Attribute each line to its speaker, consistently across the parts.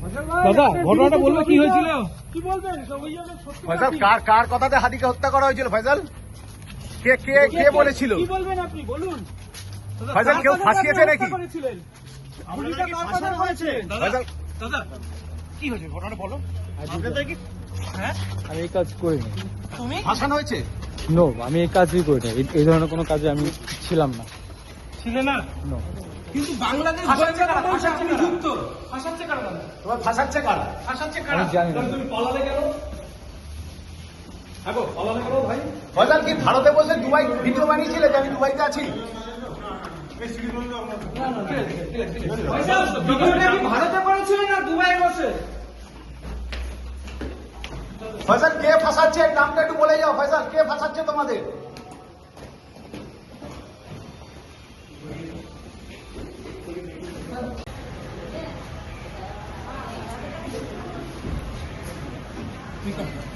Speaker 1: দাদা ঘটনাটা বলবে কি হয়েছিল?
Speaker 2: কি বলবেন?
Speaker 3: ফয়সাল কার কথাতে হাদিকে হত্যা করা হয়েছিল? ফয়সাল কে কে কে বলেছিল?
Speaker 2: কি বলবেন আপনি বলুন?
Speaker 3: ফয়সাল কেউ ফাঁসিয়েছে নাকি? ফয়সাল
Speaker 1: দাদা কি হয়েছে ঘটনাটা বলো।
Speaker 4: আমি এই কাজ করিনি।
Speaker 1: তুমি
Speaker 3: ফাঁসানো হয়েছে?
Speaker 4: নো, আমি এই কাজই করিনি। এই ধরনের কোনো কাজে আমি ছিলাম না।
Speaker 1: ছিলে না?
Speaker 4: নো।
Speaker 1: কিন্তু বাংলাদেশ ফাঁসাচ্ছে কারা? ফাঁসাচ্ছে যুক্ত ফাঁসাচ্ছে কারা? দাদা
Speaker 3: তোমার ফাঁসাচ্ছে কারা?
Speaker 1: ফাঁসাচ্ছে কারা?
Speaker 4: আমি জানি না।
Speaker 1: তাহলে তুমি পালালে কেন? আগো পালালে কেন ভাই?
Speaker 3: ফয়সাল কি ভারতে বসে দুবাই ভিডিও বানিয়েছিলে যে আমি দুবাইতে আছি?
Speaker 2: ভিডিওটা কি ভারতে করেছিলেন না দুবাইয়ে বসে?
Speaker 3: ফয়সাল কে ফাঁসাচ্ছে নামটা একটু বলে যাও। ফয়সাল কে ফাঁসাচ্ছে তোমাদের?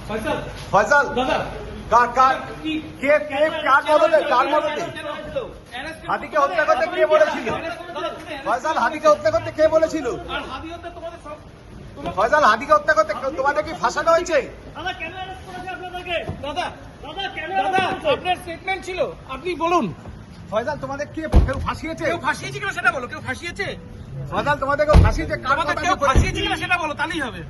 Speaker 1: ফয়সাল
Speaker 3: ফয়সাল
Speaker 1: দাদা
Speaker 3: কার মদতে হাদিকে হত্যা করতে কে বলেছিল? ফয়সাল হাদিকে হত্যা করতে কে বলেছিল?
Speaker 1: আর হাদি হত্যা তোমাদের সব
Speaker 3: ফয়সাল হাদিকে হত্যা করতে তোমাদের কি ফাঁসানো হয়েছে?
Speaker 1: দাদা কেন অ্যারেস্ট করেছে আপনাদেরকে? দাদা দাদা আপনার স্টেটমেন্ট ছিল, আপনি বলুন।
Speaker 3: ফয়সাল তোমাদের কে কেউ ফাঁসিয়েছে?
Speaker 1: কেউ ফাঁসিয়েছে কিনা সেটা বলো। কেউ ফাঁসিয়েছে?
Speaker 3: ফয়সাল তোমাদের কেউ ফাঁসিয়েছে? কার
Speaker 1: আমাদের
Speaker 3: কথা
Speaker 1: কেউ
Speaker 3: বলেছে?
Speaker 1: ফাঁসিয়েছে কিনা সেটা বলো, তাহলেই হবে।